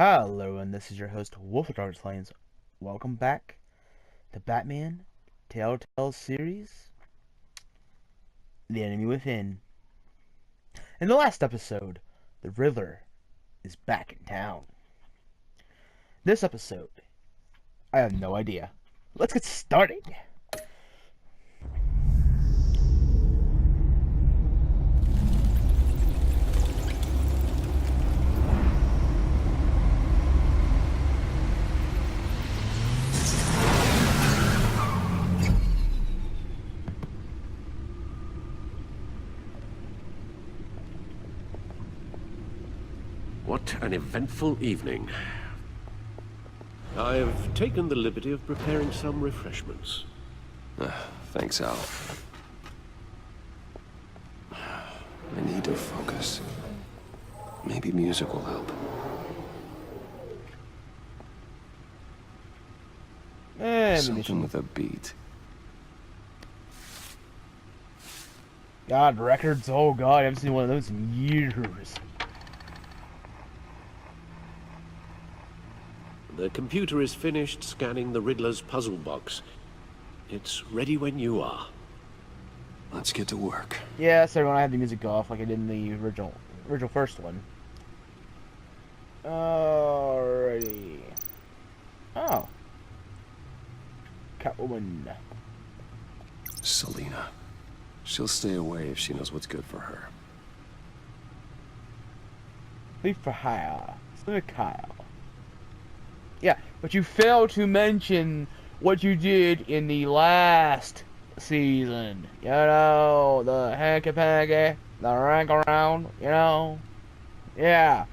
Hello, and this is your host, Wolf of Dark Lanes. Welcome back to Batman Telltale series, The Enemy Within. In the last episode, the Riddler is back in town. This episode, I have no idea. Let's get started. What an eventful evening. I've taken the liberty of preparing some refreshments. Thanks, Al. I need to focus. Maybe music will help. Something with a beat. God, records. Oh God, I haven't seen one of those in years. The computer is finished scanning the Riddler's puzzle box. It's ready when you are. Let's get to work. Yeah, so when I had the music off like I did in the original first one. Alrighty. Oh. Catwoman. Selina. She'll stay away if she knows what's good for her. Leave for hire. Selina Kyle. Yeah, but you failed to mention what you did in the last season. You know, the hanky-panky, the rank-around, you know? Yeah.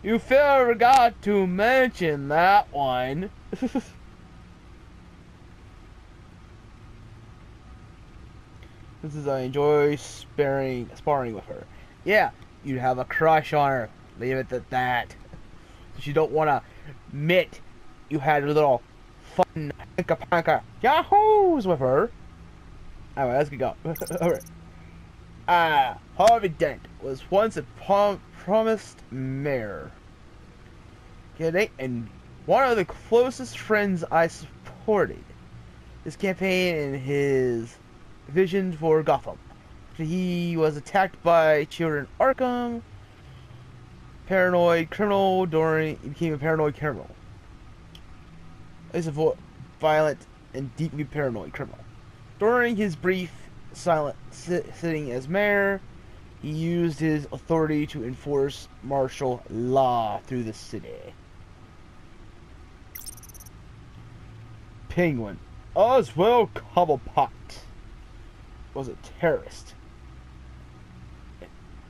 You forgot to mention that one. This is, I enjoy sparring with her. Yeah, you have a crush on her. Leave it at that. You don't want to admit you had a little fun hanka-panka yahoos with her. Alright, let's go. Alright. Harvey Dent was once a promised mayor. And one of the closest friends I supported his campaign and his vision for Gotham. He was attacked by children Arkham. He became a paranoid criminal. He's a violent and deeply paranoid criminal. During his brief silent sitting as mayor, he used his authority to enforce martial law through the city. Penguin Oswald Cobblepot was a terrorist,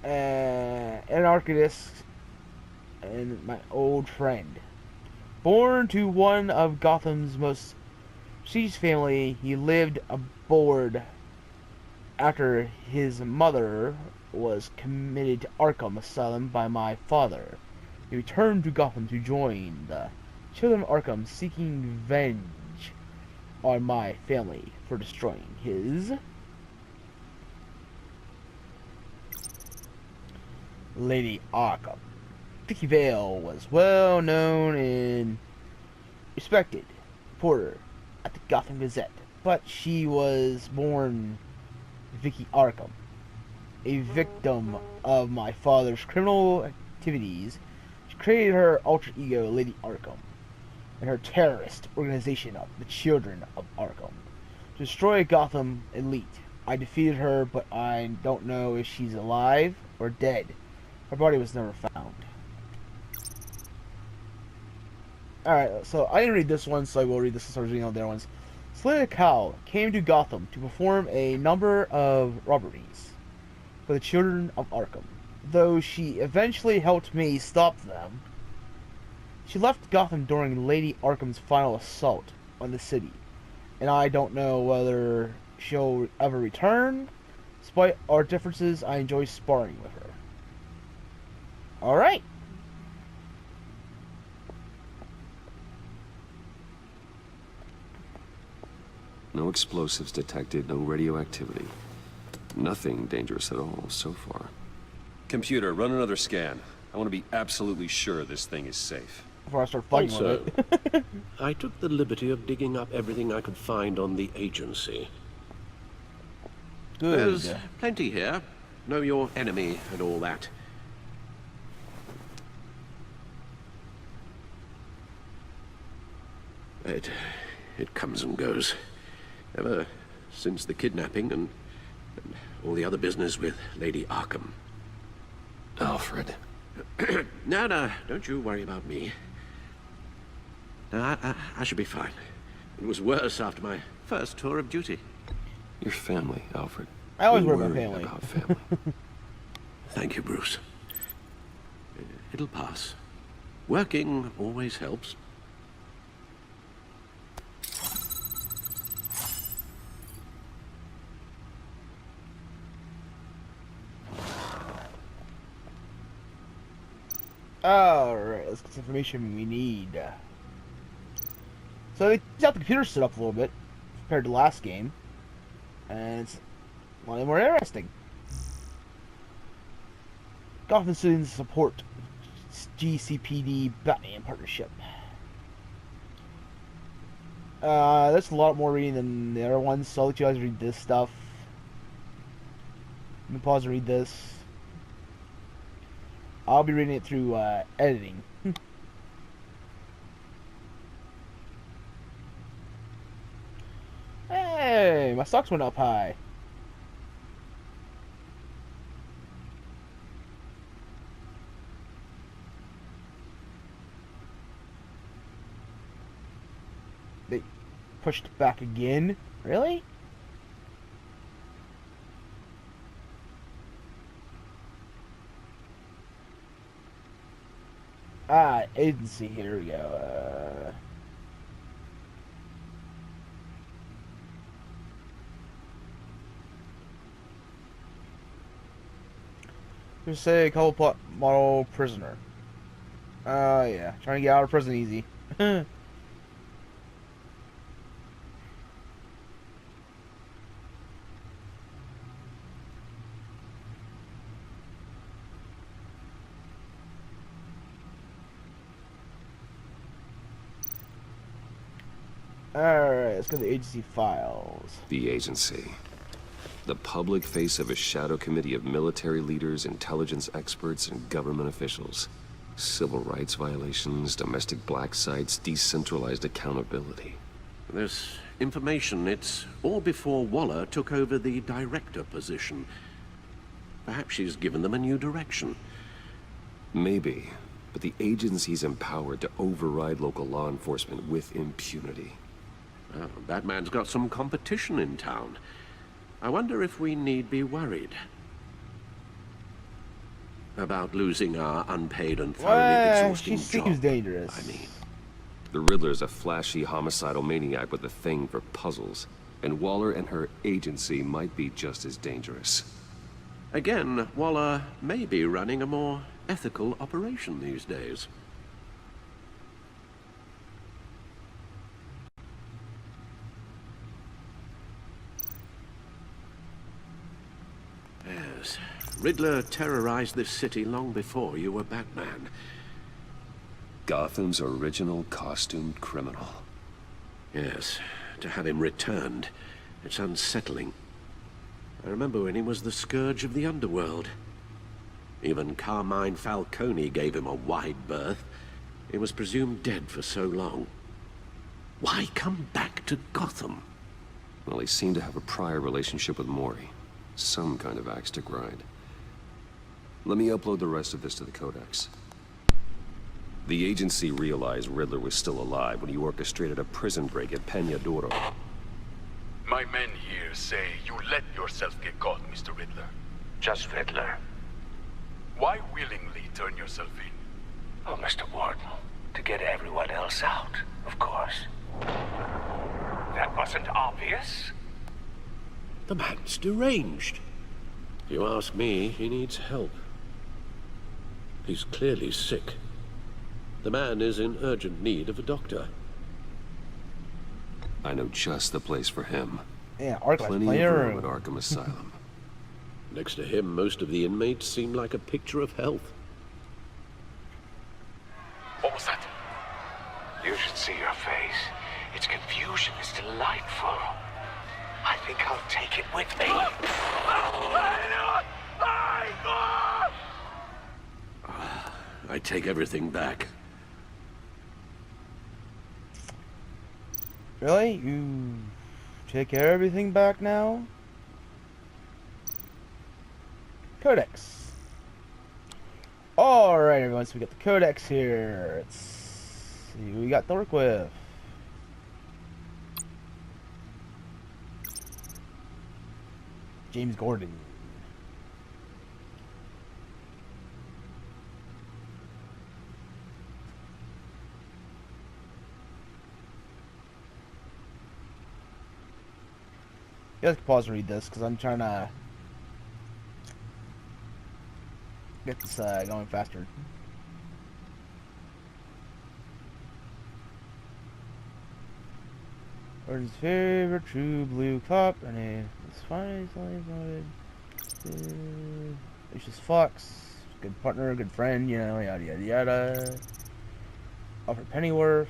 anarchist, and my old friend. Born to one of Gotham's most prestigious family, he lived aboard after his mother was committed to Arkham Asylum by my father. He returned to Gotham to join the Children of Arkham, seeking revenge on my family for destroying his Lady Arkham. Vicky Vale was well known and respected reporter at the Gotham Gazette, but she was born Vicky Arkham, a victim of my father's criminal activities. She created her alter ego, Lady Arkham, and her terrorist organization of the Children of Arkham to destroy Gotham elite. I defeated her, but I don't know if she's alive or dead. Her body was never found. Alright, so I didn't read this one, so I will read this since I was reading all the other ones. Selina Kyle came to Gotham to perform a number of robberies for the Children of Arkham. Though she eventually helped me stop them, she left Gotham during Lady Arkham's final assault on the city, and I don't know whether she'll ever return. Despite our differences, I enjoy sparring with her. Alright. No explosives detected, no radioactivity. Nothing dangerous at all so far. Computer, run another scan. I want to be absolutely sure this thing is safe. Before I start fighting Also, with it. I took the liberty of digging up everything I could find on the agency. Good. There's plenty here. Know your enemy and all that. It comes and goes. Ever since the kidnapping and all the other business with Lady Arkham. Alfred. No, don't you worry about me. No, I should be fine. It was worse after my first tour of duty. Your family, Alfred. I always We worry about worry family. about family. Thank you, Bruce. It'll pass. Working always helps. Alright, let's get some information we need. So they got the computer set up a little bit compared to the last game. And it's a lot more interesting. Gotham City's support GCPD Batman partnership. There's a lot more reading than the other ones, so I'll let you guys read this stuff. Let me pause and read this. I'll be reading it through editing. Hey, my stocks went up high. They pushed back again? Really? Agency, here we go. Just say a couple plot model prisoner. Yeah, trying to get out of prison easy. Alright, let's go to the agency files. The agency. The public face of a shadow committee of military leaders, intelligence experts, and government officials. Civil rights violations, domestic black sites, decentralized accountability. This information, it's all before Waller took over the director position. Perhaps she's given them a new direction. Maybe, but the agency's empowered to override local law enforcement with impunity. Oh, Batman's got some competition in town. I wonder if we need be worried about losing our unpaid and thoroughly exhausting she job. seems dangerous. I mean, the Riddler's a flashy homicidal maniac with a thing for puzzles, and Waller and her agency might be just as dangerous. Again, Waller may be running a more ethical operation these days. Yes, Riddler terrorized this city long before you were Batman. Gotham's original costumed criminal. Yes, to have him returned, it's unsettling. I remember when he was the scourge of the underworld. Even Carmine Falcone gave him a wide berth. He was presumed dead for so long. Why come back to Gotham? Well, he seemed to have a prior relationship with Mori. Some kind of axe to grind. Let me upload the rest of this to the Codex. The agency realized Riddler was still alive when he orchestrated a prison break at Peña Duro. My men here say you let yourself get caught, Mr. Riddler. Just Riddler. Why willingly turn yourself in? Oh, Mr. Warden, to get everyone else out, of course. That wasn't obvious? The man's deranged. If you ask me, he needs help. He's clearly sick. The man is in urgent need of a doctor. I know just the place for him. Yeah, Arkham Plenty plenty of of room at room. Arkham Asylum. Next to him, most of the inmates seem like a picture of health. What was that? You should see your face. Its confusion is delightful. I think I'll take it with me. I take everything back. Really? You take everything back now? Codex. Alright, everyone, so we got the Codex here. Let's see what we got to work with. James Gordon. You guys can pause and read this because I'm trying to get this going faster. Gordon's favorite true blue cop, and it's fine, it's only voted. Lucius Fox, good partner, good friend, you know, yada yada yada. Alfred Pennyworth,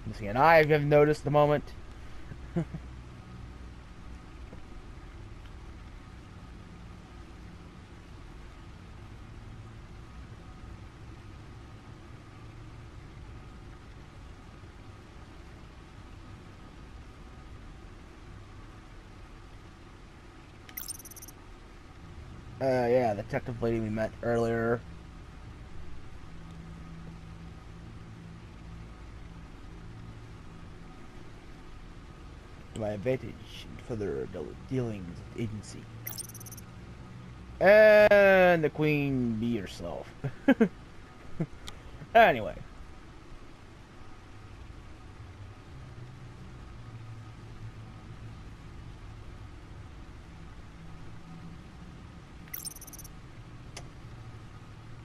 missing an eye, if you haven't noticed at the moment. Yeah, the detective lady we met earlier. My advantage in further dealings with the agency. And the queen be yourself. Anyway.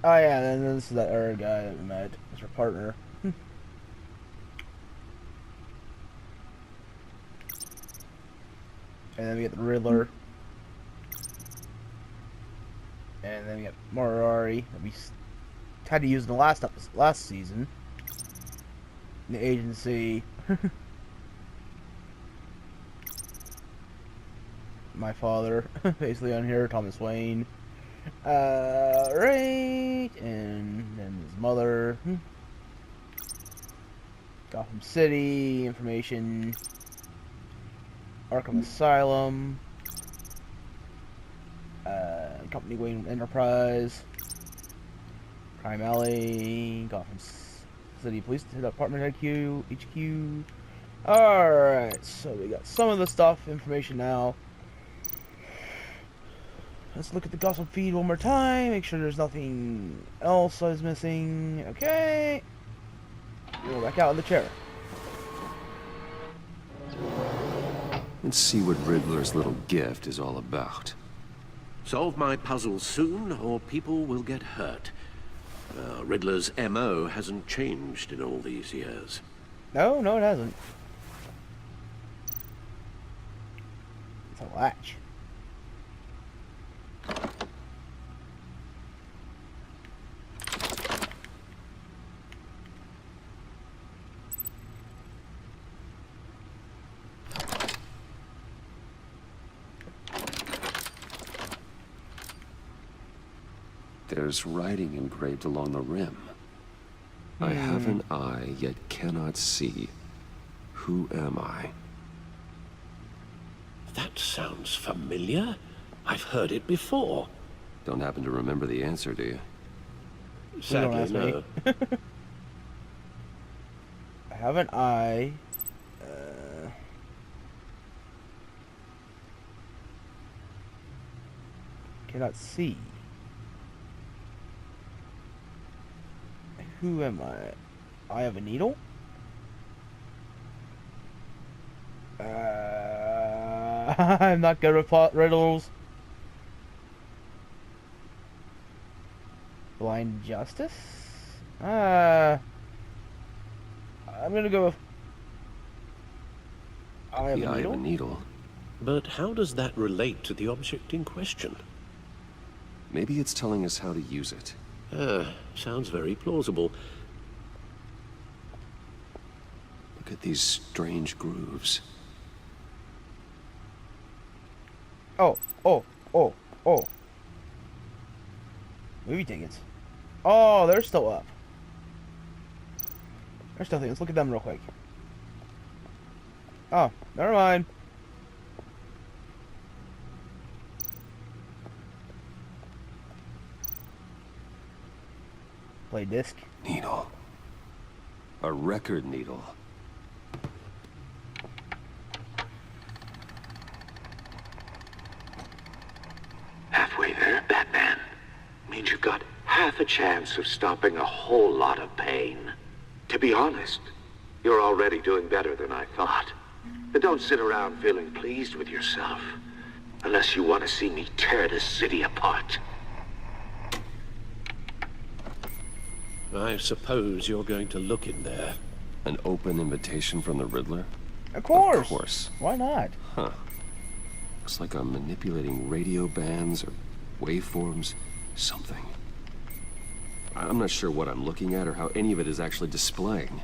Oh yeah, and then this is that other guy that we met. It's our partner. And then we get the Riddler. And then we get Moriarty that we had to use in the last season. The agency. My father, basically on here, Thomas Wayne. Right, and then his mother. Gotham City, information. Arkham Asylum. Company Wayne Enterprise. Crime Alley. Gotham City Police Department HQ. Alright, so we got some of the stuff, information now. Let's look at the gossip feed one more time. Make sure there's nothing else I was missing. Okay. Go back out of the chair. Let's see what Riddler's little gift is all about. Solve my puzzles soon, or people will get hurt. Riddler's MO hasn't changed in all these years. No, it hasn't. It's a latch. There's writing engraved along the rim. I have an eye, yet cannot see. Who am I? That sounds familiar. I've heard it before. Don't happen to remember the answer, do you? Sadly, no. I have an eye. Cannot see. Who am I? I have a needle? I'm not good with plot riddles. Blind Justice? I'm gonna go with I have The a eye of needle? a needle. But how does that relate to the object in question? Maybe it's telling us how to use it. Sounds very plausible. Look at these strange grooves. Oh, oh, oh, oh. Movie tickets. Oh, they're still up. They're still. Let's look at them real quick. Oh, never mind. Play disc. Needle. A record needle. Halfway there, Batman. Means you've got half a chance of stopping a whole lot of pain. To be honest, you're already doing better than I thought. But don't sit around feeling pleased with yourself. Unless you want to see me tear this city apart. I suppose you're going to look in there. An open invitation from the Riddler? Of course. Of course. Why not? Huh. Looks like I'm manipulating radio bands or waveforms. Something. I'm not sure what I'm looking at or how any of it is actually displaying.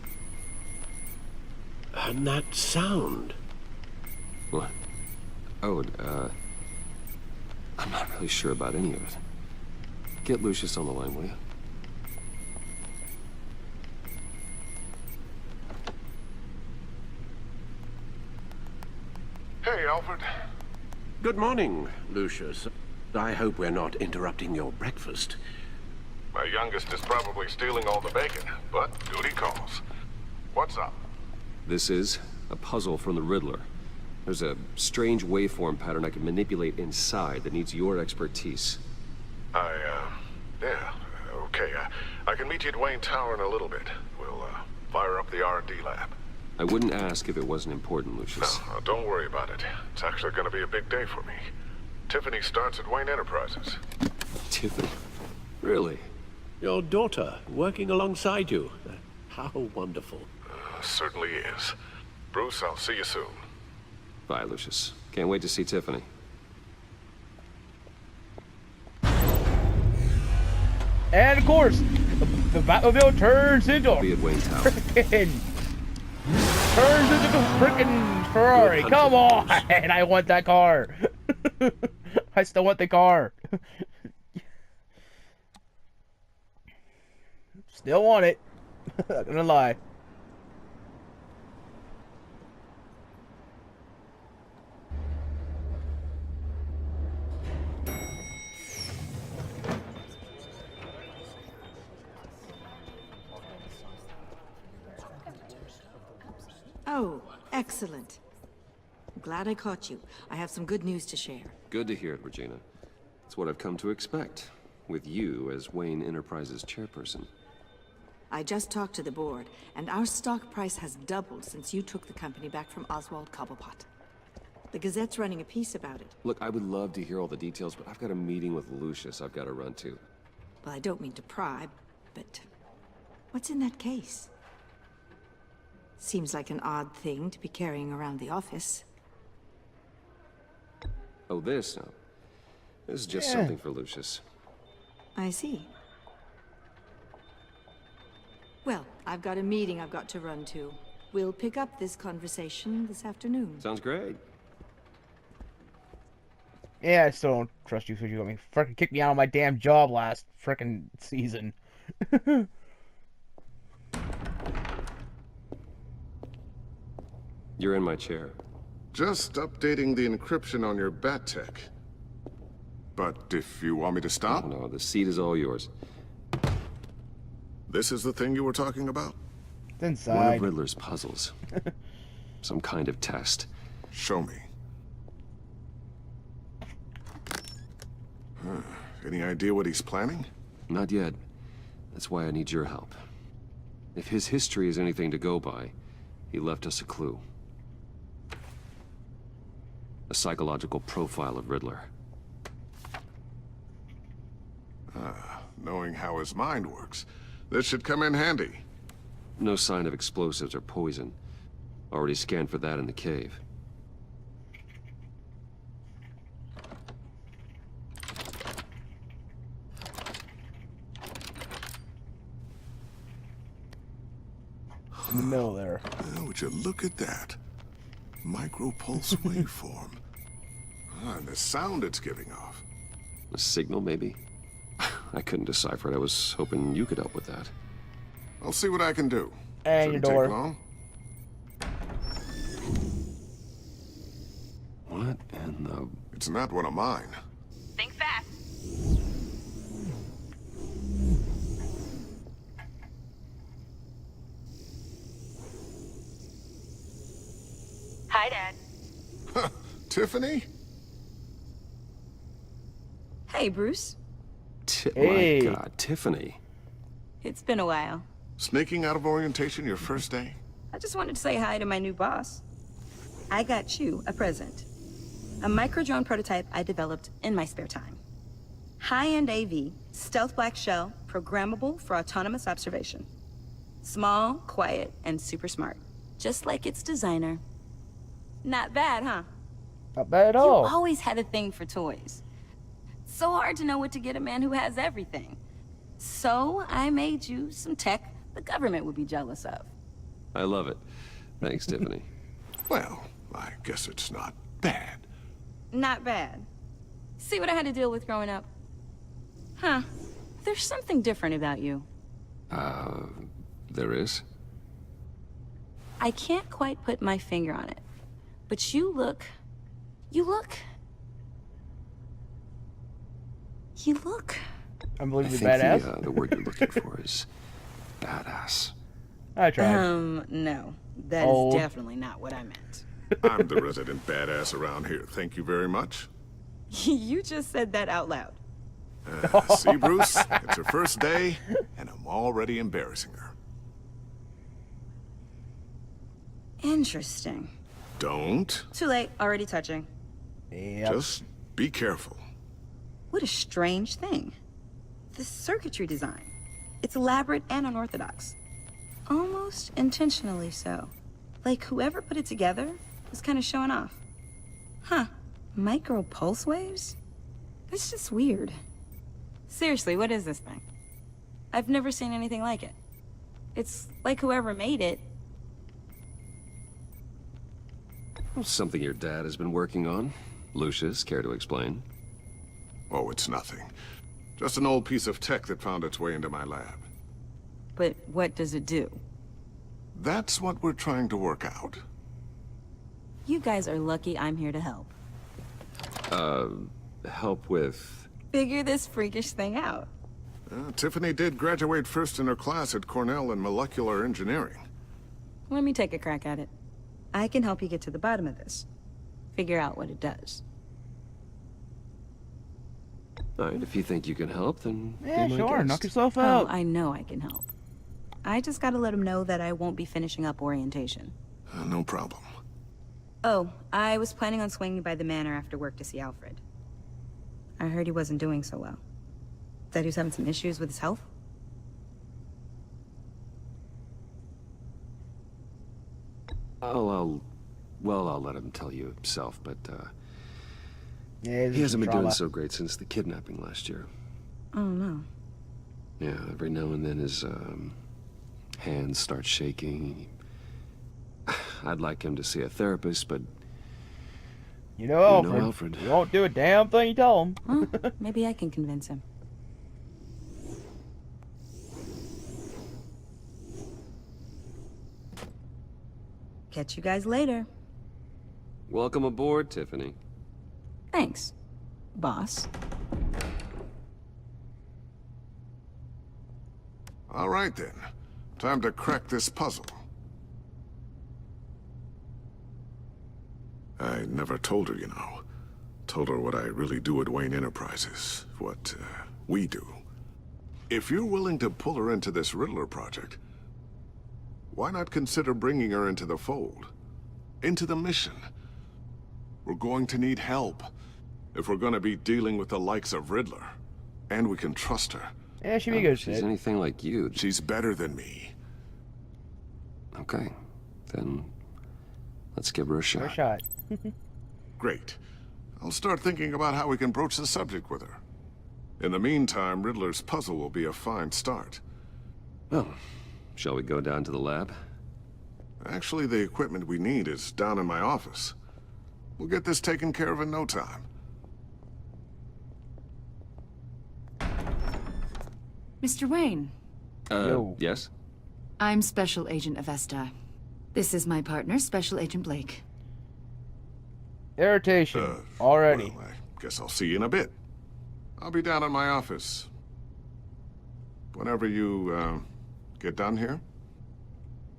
And that sound. What? Oh, I'm not really sure about any of it. Get Lucius on the line, will you? Hey, Alfred. Good morning, Lucius. I hope we're not interrupting your breakfast. My youngest is probably stealing all the bacon, but duty calls. What's up? This is a puzzle from the Riddler. There's a strange waveform pattern I can manipulate inside that needs your expertise. Yeah, okay. I can meet you at Wayne Tower in a little bit. We'll, fire up the R&D lab. I wouldn't ask if it wasn't important, Lucius. No, don't worry about it. It's actually gonna be a big day for me. Tiffany starts at Wayne Enterprises. Tiffany? Really? Your daughter working alongside you. How wonderful. Certainly is. Bruce, I'll see you soon. Bye, Lucius. Can't wait to see Tiffany. And of course, the Batmobile turns into a Be at Wayne Tower. frickin' Ferrari. Good Come on, hunting, I want that car. I still want the car. Still want it. Not gonna lie. Oh, excellent. I'm glad I caught you. I have some good news to share. Good to hear it, Regina. It's what I've come to expect, with you as Wayne Enterprises chairperson. I just talked to the board, and our stock price has doubled since you took the company back from Oswald Cobblepot. The Gazette's running a piece about it. Look, I would love to hear all the details, but I've got a meeting with Lucius I've got to run to. Well, I don't mean to pry, but what's in that case? Seems like an odd thing to be carrying around the office. Oh, this? No. This is just Yeah. something for Lucius. I see. Well, I've got a meeting I've got to run to. We'll pick up this conversation this afternoon. Sounds great. Yeah, I still don't trust you because you got me freaking kicked me out of my damn job last freaking season. You're in my chair. Just updating the encryption on your bat tech. But if you want me to stop, No, the seat is all yours. this is the thing you were talking about? It's One inside. of Riddler's puzzles. Some kind of test. Show me. Any idea what he's planning? Not yet. That's why I need your help. If his history is anything to go by, he left us a clue. A psychological profile of Riddler. Knowing how his mind works, this should come in handy. No sign of explosives or poison. Already scanned for that in the cave. in the middle there. Would you look at that? Micropulse waveform. And the sound it's giving off. A signal, maybe? I couldn't decipher it. I was hoping you could help with that. I'll see what I can do. And your Shouldn't take door. long. What in the... It's not one of mine. Think fast. Hi, Dad. Tiffany? Hey, Bruce. Hey. My God, Tiffany. It's been a while. Sneaking out of orientation your first day? I just wanted to say hi to my new boss. I got you a present. A micro-drone prototype I developed in my spare time. High-end AV, stealth black shell, programmable for autonomous observation. Small, quiet, and super smart. Just like its designer. Not bad, huh? Not bad at You all. always had a thing for toys. So hard to know what to get a man who has everything. So I made you some tech the government would be jealous of. I love it. Thanks, Tiffany. Well, I guess it's not bad. Not bad. See what I had to deal with growing up? Huh. There's something different about you. There is? I can't quite put my finger on it. But you look... You look... I Unbelievably think badass. the word you're looking for is badass. I tried. No. That Oh. is definitely not what I meant. I'm the resident badass around here. Thank you very much. You just said that out loud. See, Bruce? It's her first day, and I'm already embarrassing her. Interesting. Don't. Too late. Already touching. Yep. Just be careful. What a strange thing. The circuitry design. It's elaborate and unorthodox. Almost intentionally so. Like whoever put it together was kind of showing off. Huh. Micro pulse waves? That's just weird. Seriously, what is this thing? I've never seen anything like it. It's like whoever made it. Something your dad has been working on. Lucius, care to explain? Oh, it's nothing. Just an old piece of tech that found its way into my lab. But what does it do? That's what we're trying to work out. You guys are lucky I'm here to help. Help with... Figure this freakish thing out. Tiffany did graduate first in her class at Cornell in molecular engineering. Let me take a crack at it. I can help you get to the bottom of this. Figure out what it does. All right, if you think you can help, then Yeah, be my sure. guest. Knock yourself Oh, out. I know I can help. I just gotta let him know that I won't be finishing up orientation. No problem. Oh, I was planning on swinging by the manor after work to see Alfred. I heard he wasn't doing so well. That he was having some issues with his health? I'll let him tell you himself, but, Yeah, this he is hasn't been drama. doing so great since the kidnapping last year. Oh, no. Yeah, every now and then his, hands start shaking. I'd like him to see a therapist, but You know Alfred. Alfred. You won't do a damn thing you tell him. Well, maybe I can convince him. Catch you guys later. Welcome aboard, Tiffany. Thanks, boss. All right, then. Time to crack this puzzle. I never told her, you know. Told her what I really do at Wayne Enterprises. What, we do. If you're willing to pull her into this Riddler project, why not consider bringing her into the fold? Into the mission? We're going to need help if we're going to be dealing with the likes of Riddler. And we can trust her. Yeah, she'd be a good If she's fit. anything like you. She's better than me. Okay, then let's give her a Fair shot. shot. Great. I'll start thinking about how we can broach the subject with her. In the meantime, Riddler's puzzle will be a fine start. Well, shall we go down to the lab? Actually, the equipment we need is down in my office. We'll get this taken care of in no time. Mr. Wayne, Yo. Yes? I'm Special Agent Avesta. This is my partner, Special Agent Blake. Irritation. Already. Well, I guess I'll see you in a bit. I'll be down in my office. Whenever you, get done here.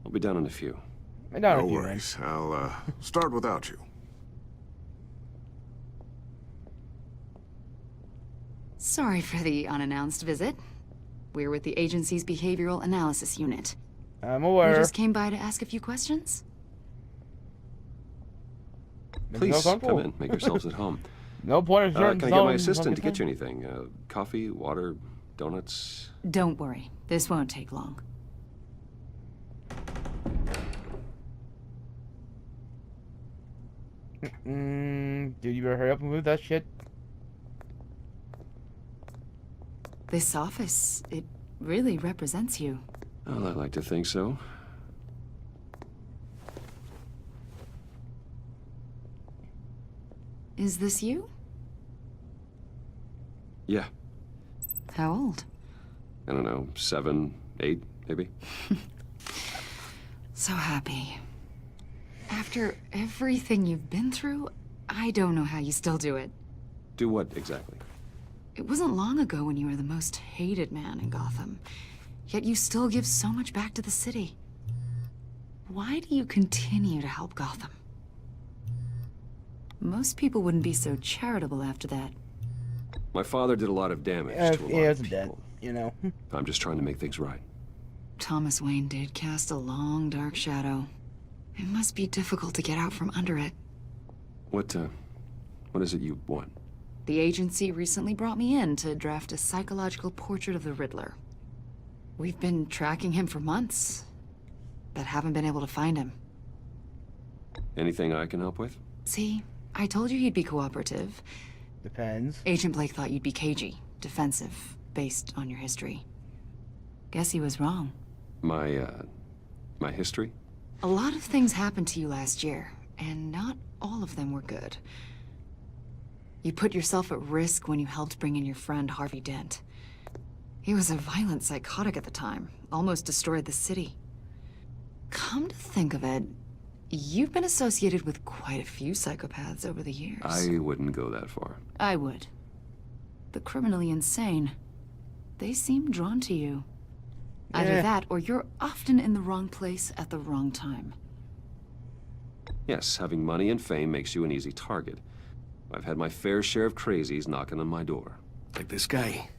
I'll be down in a few. No worries. I'll, start without you. Sorry for the unannounced visit. We're with the agency's Behavioral Analysis Unit. I'm We aware. just came by to ask a few questions. Please, No come in. Make yourselves at home. No point in starting Can I get my something assistant to fucking get you anything? Coffee, water, donuts? Don't worry, this won't take long. Dude, you better hurry up and move that shit. This office, it really represents you. Well, I like to think so. Is this you? Yeah. How old? I don't know, 7, 8, maybe? So happy. After everything you've been through, I don't know how you still do it. Do what exactly? It wasn't long ago when you were the most hated man in Gotham. Yet you still give so much back to the city. Why do you continue to help Gotham? Most people wouldn't be so charitable after that. My father did a lot of damage to a lot He of isn't dead, people. you know. I'm just trying to make things right. Thomas Wayne did cast a long, dark shadow. It must be difficult to get out from under it. What is it you want? The agency recently brought me in to draft a psychological portrait of the Riddler. We've been tracking him for months, but haven't been able to find him. Anything I can help with? See, I told you he'd be cooperative. Depends. Agent Blake thought you'd be cagey, defensive, based on your history. Guess he was wrong. My history? A lot of things happened to you last year, and not all of them were good. You put yourself at risk when you helped bring in your friend Harvey Dent. He was a violent psychotic at the time, almost destroyed the city. Come to think of it, you've been associated with quite a few psychopaths over the years. I wouldn't go that far. I would. The criminally insane. They seem drawn to you. Either Yeah. that, or you're often in the wrong place at the wrong time. Yes, having money and fame makes you an easy target. I've had my fair share of crazies knocking on my door. Like this guy.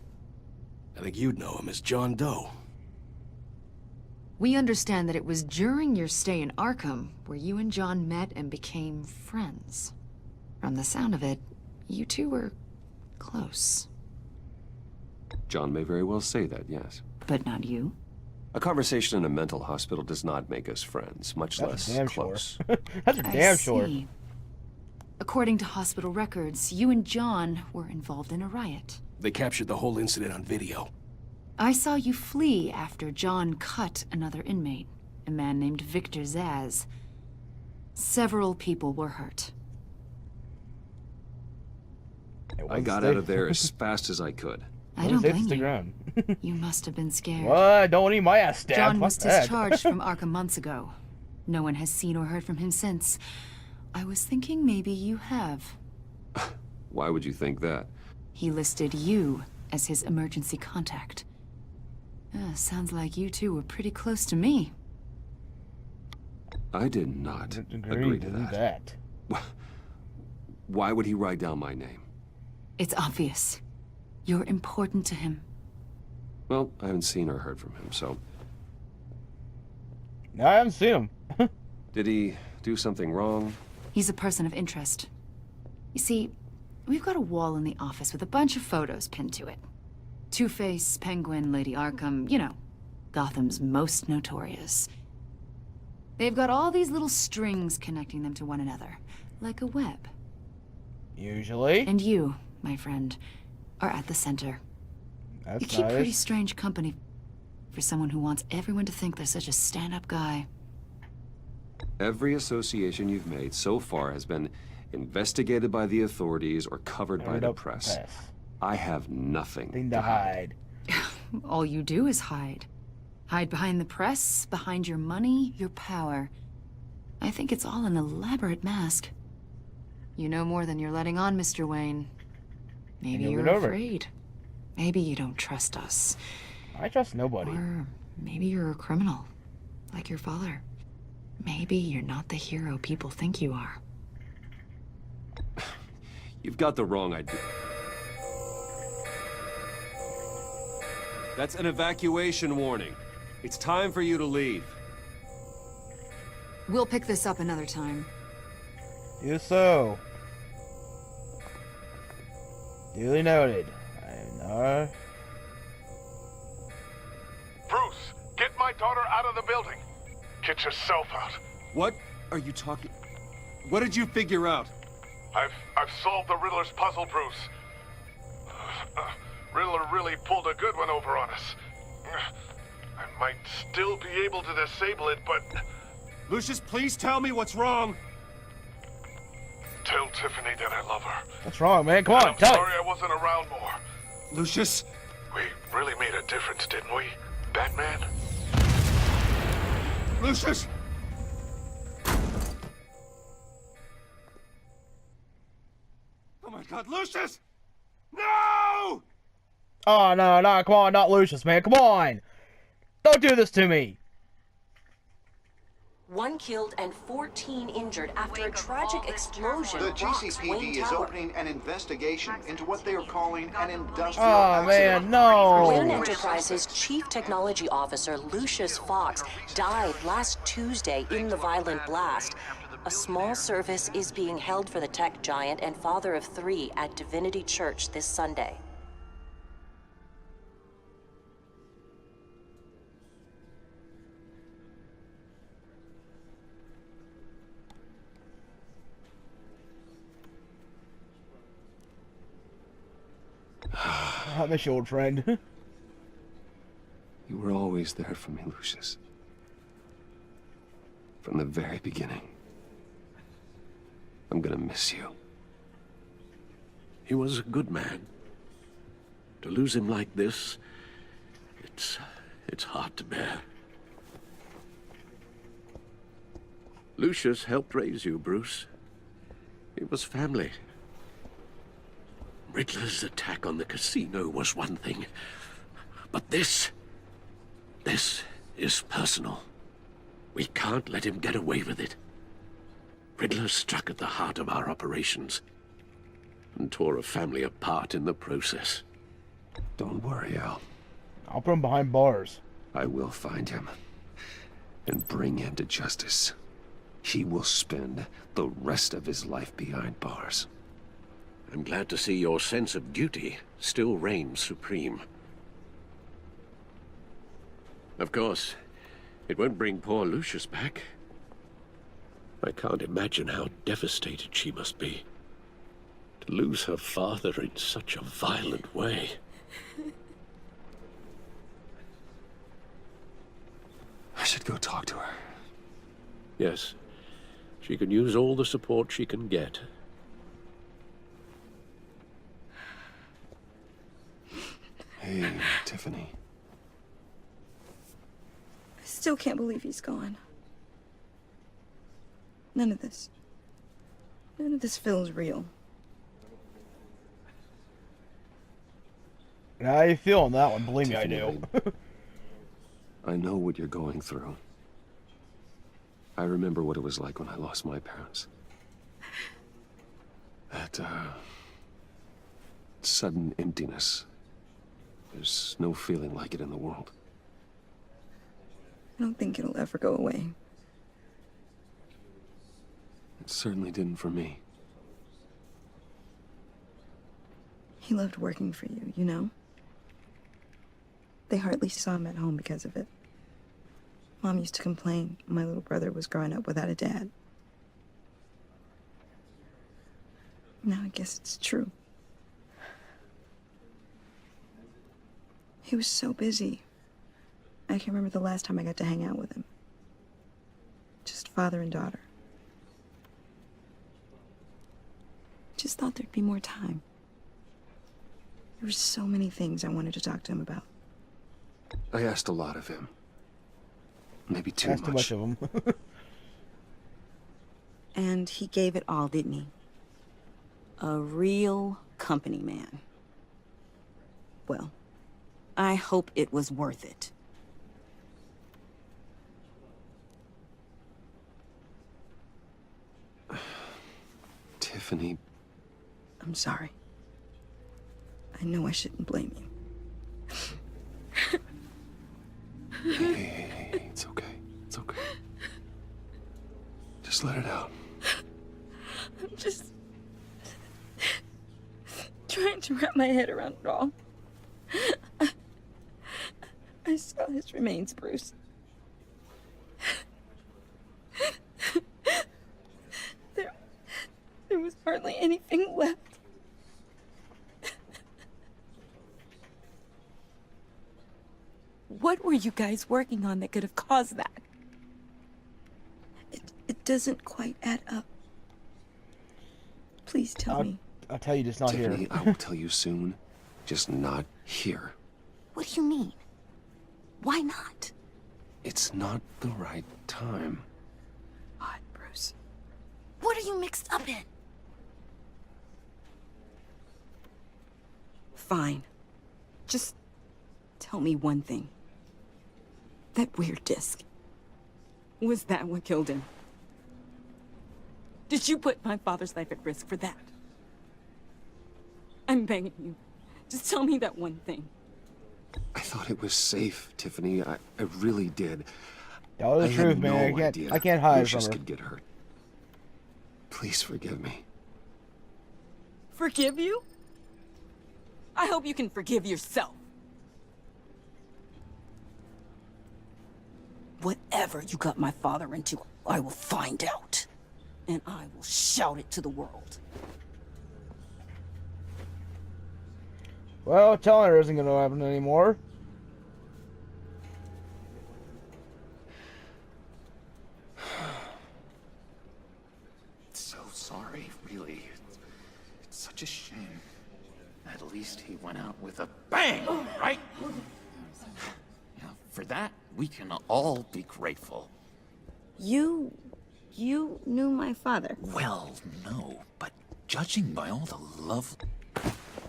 I think you'd know him as John Doe. We understand that it was during your stay in Arkham where you and John met and became friends. From the sound of it, you two were close. John may very well say that, yes. But not you. A conversation in a mental hospital does not make us friends, much That's less damn close. sure. That's a damn sure. See. According to hospital records, you and John were involved in a riot. They captured the whole incident on video. I saw you flee after John cut another inmate, a man named Victor Zaz. Several people were hurt. I got out of there as fast as I could. I don't blame the you. ground. You must have been scared. What? Don't need my ass stabbed. John Fuck was that. discharged from Arkham months ago. No one has seen or heard from him since. I was thinking maybe you have. Why would you think that? He listed you as his emergency contact. Sounds like you two were pretty close to me. I did not agree to that. Why would he write down my name? It's obvious. You're important to him. Well, I haven't seen or heard from him, so... No, I haven't seen him. Did he do something wrong? He's a person of interest. You see, we've got a wall in the office with a bunch of photos pinned to it. Two-Face, Penguin, Lady Arkham, you know, Gotham's most notorious. They've got all these little strings connecting them to one another, like a web. Usually. And you, my friend, are at the center. That's You keep nice. pretty strange company for someone who wants everyone to think they're such a stand-up guy. Every association you've made so far has been investigated by the authorities or covered by the press. I have nothing to hide. All you do is hide. Hide behind the press, behind your money, your power. I think it's all an elaborate mask. You know more than you're letting on, Mr. Wayne. Maybe you're afraid. Maybe you don't trust us. I trust nobody. Or maybe you're a criminal, like your father. Maybe you're not the hero people think you are. You've got the wrong idea. That's an evacuation warning. It's time for you to leave. We'll pick this up another time. Do so. Duly noted. Bruce, get my daughter out of the building. Get yourself out. What are you talking? What did you figure out? I've solved the Riddler's puzzle, Bruce. Riddler really pulled a good one over on us. I might still be able to disable it, but... Lucius, please tell me what's wrong. Tell Tiffany that I love her. What's wrong, man? Come on, I'm tell sorry I wasn't around more. Lucius? We really made a difference, didn't we, Batman? Lucius! Oh my God, Lucius! No! Oh, no, come on, not Lucius, man, come on! Don't do this to me! 1 killed and 14 injured after a tragic explosion. The GCPD is opening an investigation into what they are calling an industrial accident. Man, no! Wayne Enterprises Chief Technology Officer Lucius Fox died last Tuesday in the violent blast. A small service is being held for the tech giant and father of 3 at Divinity Church this Sunday. I miss you, old friend. You were always there for me, Lucius. From the very beginning. I'm gonna miss you. He was a good man. To lose him like this, it's hard to bear. Lucius helped raise you, Bruce. It was family. Riddler's attack on the casino was one thing, but this is personal. We can't let him get away with it. Riddler struck at the heart of our operations and tore a family apart in the process. Don't worry, Al. I'll put him behind bars. I will find him and bring him to justice. He will spend the rest of his life behind bars. I'm glad to see your sense of duty still reigns supreme. Of course, it won't bring poor Lucius back. I can't imagine how devastated she must be. To lose her father in such a violent way. I should go talk to her. Yes, she can use all the support she can get. Hey, Tiffany. I still can't believe he's gone. None of this feels real. How you feel on that one? Believe me, I do. I know what you're going through. I remember what it was like when I lost my parents. That, sudden emptiness. There's no feeling like it in the world. I don't think it'll ever go away. It certainly didn't for me. He loved working for you, you know? They hardly saw him at home because of it. Mom used to complain my little brother was growing up without a dad. Now I guess it's true. He was so busy. I can't remember the last time I got to hang out with him. Just father and daughter. Just thought there'd be more time. There were so many things I wanted to talk to him about. I asked a lot of him. Maybe too much. That's too much of him. And he gave it all, didn't he? A real company man. Well, I hope it was worth it. Tiffany. I'm sorry. I know I shouldn't blame you. Hey, it's okay. It's okay. Just let it out. I'm just trying to wrap my head around it all. I saw his remains, Bruce. There was hardly anything left. What were you guys working on that could have caused that? It doesn't quite add up. Please tell me. I'll tell you, just not Tiffany, here. I will tell you soon. Just not here. What do you mean? Why not? It's not the right time. Odd, Bruce. What are you mixed up in? Fine. Just tell me one thing. That weird disc. Was that what killed him? Did you put my father's life at risk for that? I'm begging you. Just tell me that one thing. I thought it was safe, Tiffany. I really did. Tell the I truth, had man. no idea I can't hide Lucius from her. could get hurt. Please forgive me. Forgive you? I hope you can forgive yourself. Whatever you got my father into, I will find out. And I will shout it to the world. Well, telling her isn't going to happen anymore. So sorry, really. It's such a shame. At least he went out with a bang, right? Yeah, for that, we can all be grateful. You knew my father. Well, no, but judging by all the love...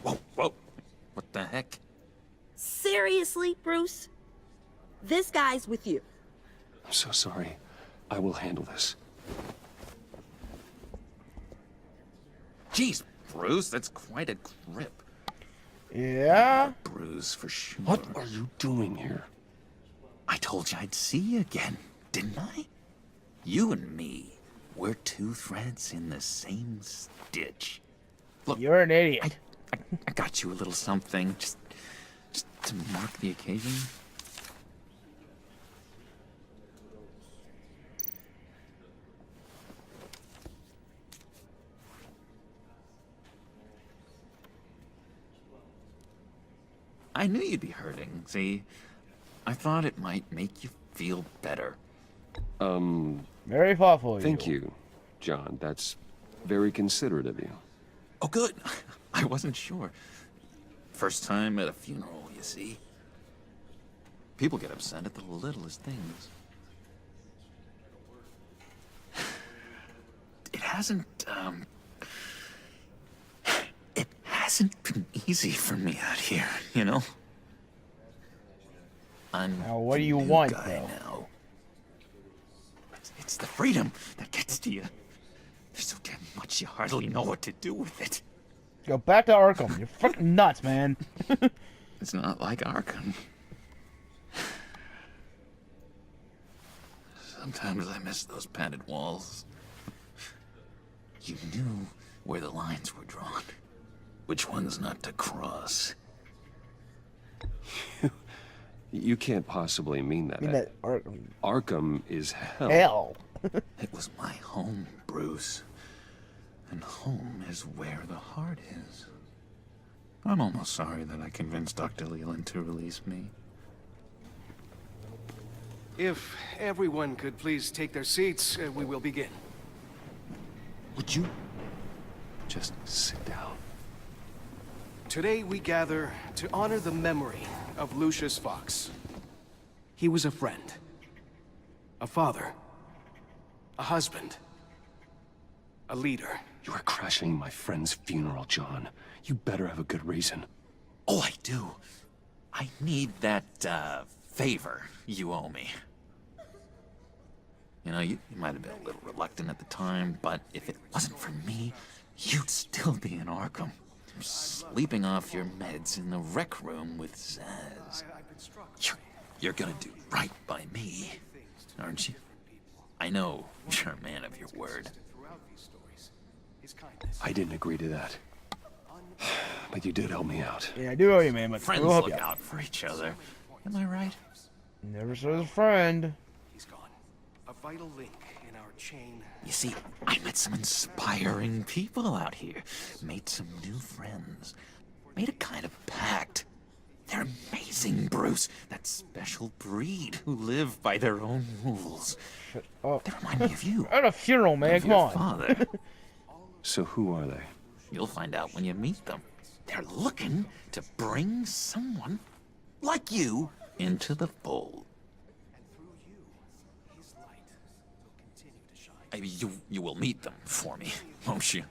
Whoa, whoa. What the heck? Seriously, Bruce? This guy's with you. I'm so sorry. I will handle this. Jeez, Bruce, that's quite a grip. Yeah? Bruce, for sure. What are you doing here? I told you I'd see you again, didn't I? You and me, we're two threads in the same stitch. Look, You're an idiot. I got you a little something, just to mark the occasion. I knew you'd be hurting, see? I thought it might make you feel better. Very thoughtful of you. Thank you, John. That's very considerate of you. Oh, good. I wasn't sure. First time at a funeral, you see. People get upset at the littlest things. It hasn't been easy for me out here, you know? I'm Now, what do you the new want, guy though? now. It's the freedom that gets to you. There's so damn much you hardly know what to do with it. Go back to Arkham. You're fucking nuts, man. It's not like Arkham. Sometimes I miss those padded walls. You knew where the lines were drawn. Which ones not to cross. You can't possibly mean that. I mean that Arkham. Arkham is hell. Hell. It was my home, Bruce. And home is where the heart is. I'm almost sorry that I convinced Dr. Leland to release me. If everyone could please take their seats, we will begin. Would you just sit down? Today we gather to honor the memory of Lucius Fox. He was a friend, a father, a husband, a leader. You are crashing my friend's funeral, John. You better have a good reason. Oh, I do. I need that, favor you owe me. You know, you might have been a little reluctant at the time, but if it wasn't for me, you'd still be in Arkham. Sleeping off your meds in the rec room with Zaz. You're gonna do right by me, aren't you? I know you're a man of your word. I didn't agree to that. But you did help me out. Yeah, I do owe you, man, but Friends we'll help look you out for each other. Am I right? Never says a friend. He's gone. A vital link in our chain. You see, I met some inspiring people out here. Made some new friends. Made a kind of pact. They're amazing, Bruce. That special breed who live by their own rules. Shut up. They remind me of you. At a funeral, man. Come on. Father. So who are they? You'll find out when you meet them. They're looking to bring someone like you into the fold. You will meet them for me, won't you?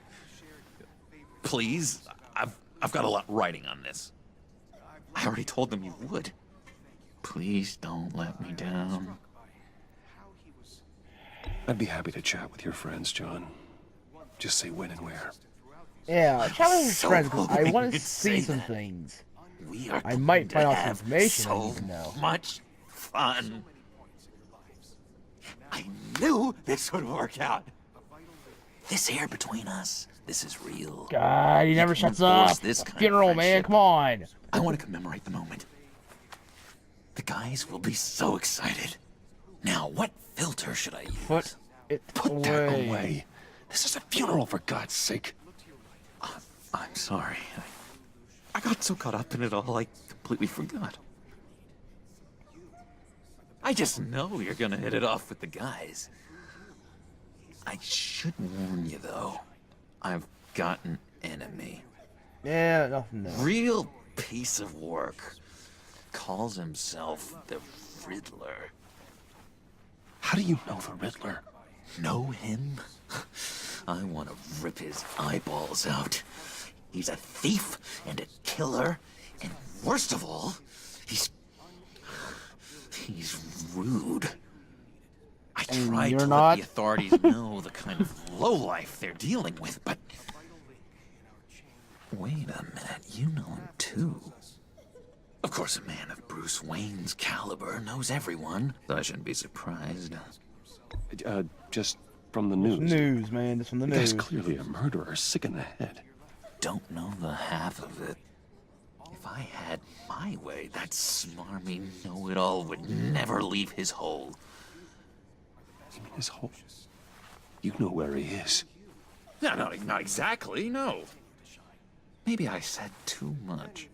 Please, I've got a lot writing on this. I already told them you would. Please don't let me down. I'd be happy to chat with your friends, John. Just say when and where. Yeah, chat with his So friends, 'cause I want to hoping see you'd some say that. things. We are I might going find to out some have information I so need to know. much fun. I knew this would work out. This air between us, this is real. God, he never You can shuts enforce up. this kind of Funeral, man. friendship. Come on. I want to commemorate the moment. The guys will be so excited. Now, what filter should I use? Put it Put that away. This is a funeral, for God's sake. I'm sorry. I got so caught up in it all, I completely forgot. I just know you're gonna hit it off with the guys. I should warn you, though. I've got an enemy. Yeah, nothing there. Real piece of work. Calls himself the Riddler. How do you know the Riddler? Know him? I want to rip his eyeballs out. He's a thief and a killer, and worst of all, he's rude. I And tried you're to not? let the authorities know the kind of lowlife they're dealing with, but... Wait a minute, you know him too. Of course, a man of Bruce Wayne's caliber knows everyone, so I shouldn't be surprised. Just from the news. News, man. Just from the The guy's news. clearly a murderer, sick in the head. Don't know the half of it. If I had my way, that smarmy know-it-all would never leave his hole. You mean his hole? You know where he is. No, not exactly, no. Maybe I said too much.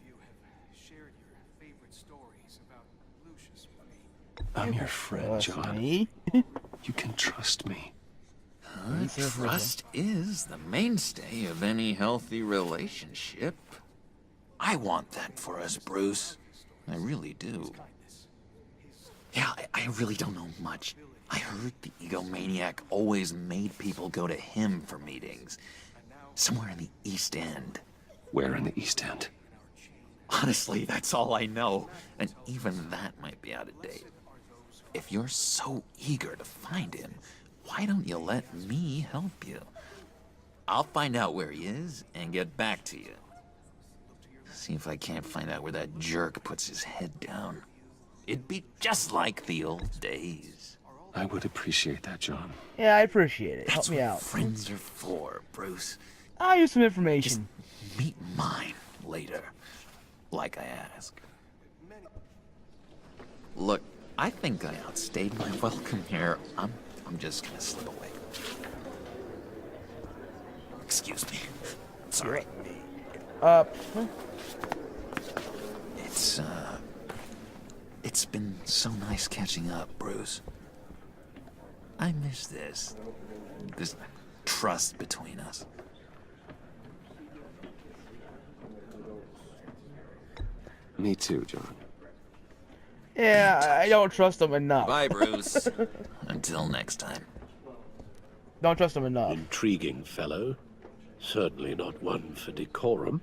I'm your friend, John. Me? You can trust me. Trust is the mainstay of any healthy relationship. I want that for us, Bruce. I really do. Yeah, I really don't know much. I heard the egomaniac always made people go to him for meetings. Somewhere in the East End. Where in the East End? Honestly, that's all I know. And even that might be out of date. If you're so eager to find him, why don't you let me help you? I'll find out where he is and get back to you. See if I can't find out where that jerk puts his head down. It'd be just like the old days. I would appreciate that, John. Yeah, I appreciate it. That's Help me what out. friends are for, Bruce. I'll use some information. Meet mine later, like I asked. Look, I think I outstayed my welcome here. I'm just gonna slip away. Excuse me. Sorry. It's It's been so nice catching up, Bruce. I miss this. This trust between us. Me too, John. Yeah, I don't trust him enough. Bye, Bruce. Until next time. Don't trust him enough. Intriguing fellow. Certainly not one for decorum.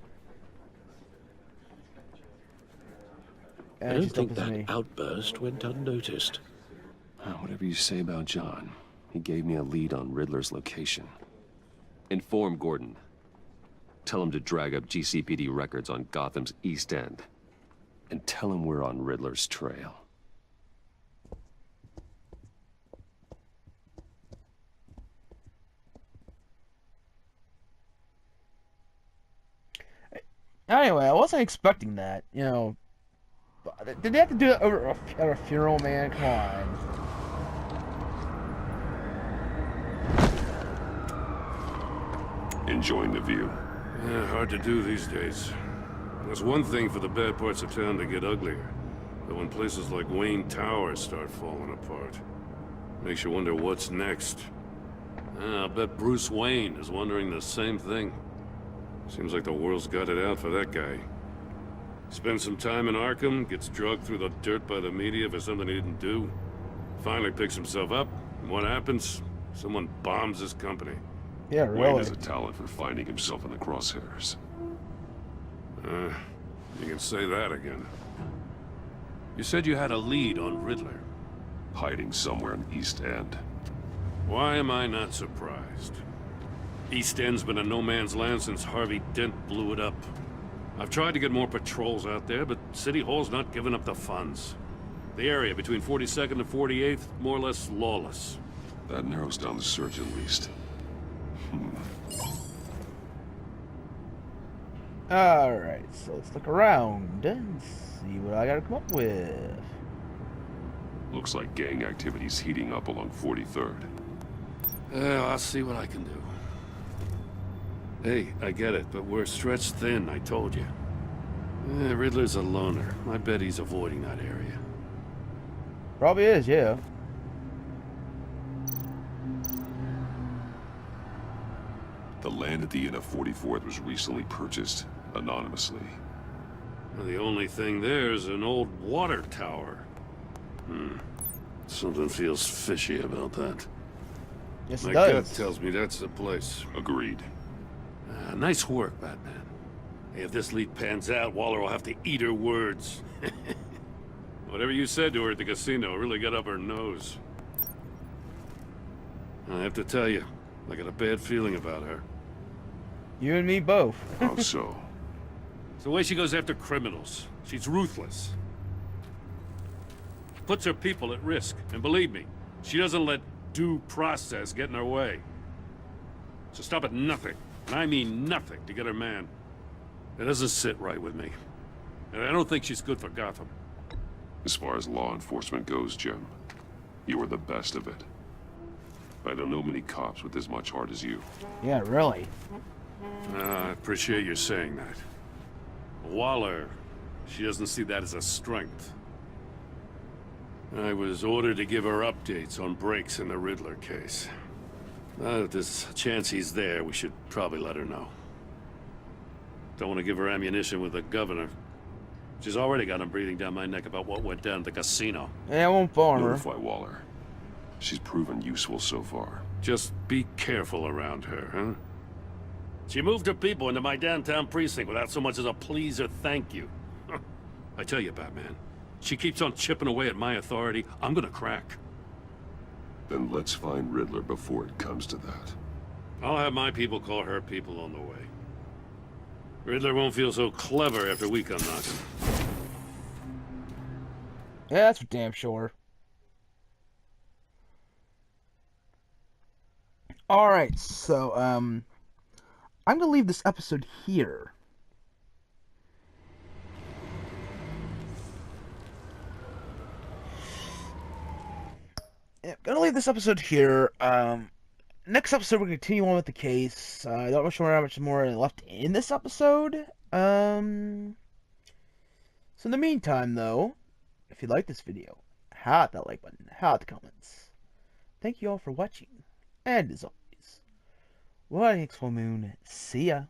I don't think that outburst went unnoticed. Whatever you say about John, he gave me a lead on Riddler's location. Inform Gordon. Tell him to drag up GCPD records on Gotham's East End. And tell him we're on Riddler's trail. Anyway, I wasn't expecting that, you know. Did they have to do it over at a funeral, man? Come on. Enjoying the view. Yeah, hard to do these days. There's one thing for the bad parts of town to get uglier. But when places like Wayne Towers start falling apart, makes you wonder what's next. I'll bet Bruce Wayne is wondering the same thing. Seems like the world's got it out for that guy. Spends some time in Arkham, gets drugged through the dirt by the media for something he didn't do. Finally picks himself up, and what happens? Someone bombs his company. Yeah, really. Wayne has a talent for finding himself in the crosshairs. You can say that again. You said you had a lead on Riddler. Hiding somewhere in East End. Why am I not surprised? East End's been a no-man's land since Harvey Dent blew it up. I've tried to get more patrols out there, but City Hall's not giving up the funds. The area between 42nd and 48th, more or less lawless. That narrows down the search at least. Alright, so let's look around and see what I gotta come up with. Looks like gang activity's heating up along 43rd. I'll see what I can do. Hey, I get it, but we're stretched thin, I told you. Riddler's a loner. I bet he's avoiding that area. Probably is, yeah. The land at the end of 44th was recently purchased anonymously. Well, the only thing there is an old water tower. Something feels fishy about that. Yes, My it gut does. tells me that's the place. Agreed. Nice work, Batman. Hey, if this lead pans out, Waller will have to eat her words. Whatever you said to her at the casino really got up her nose. I have to tell you, I got a bad feeling about her. You and me both. How so? It's the way she goes after criminals. She's ruthless. Puts her people at risk. And believe me, she doesn't let due process get in her way. So stop at nothing, and I mean nothing, to get her man. It doesn't sit right with me. And I don't think she's good for Gotham. As far as law enforcement goes, Jim, you are the best of it. I don't know many cops with as much heart as you. Yeah, really. I appreciate you saying that. Waller, she doesn't see that as a strength. I was ordered to give her updates on breaks in the Riddler case. If there's a chance he's there, we should probably let her know. Don't want to give her ammunition with the governor. She's already got him breathing down my neck about what went down at the casino. Yeah, I won't farm her. Notify Waller. She's proven useful so far. Just be careful around her, huh? She moved her people into my downtown precinct without so much as a please or thank you. I tell you, Batman, she keeps on chipping away at my authority, I'm gonna crack. Then let's find Riddler before it comes to that. I'll have my people call her people on the way. Riddler won't feel so clever after we come knocking. Yeah, that's for damn sure. Alright, so, I'm gonna leave this episode here. Yeah, I'm gonna leave this episode here. Next episode we're gonna continue on with the case. I don't know how much more left in this episode. So in the meantime, though, If you like this video, hit that like button, hit the comments. Thank you all for watching, and as always, what next full moon, see ya.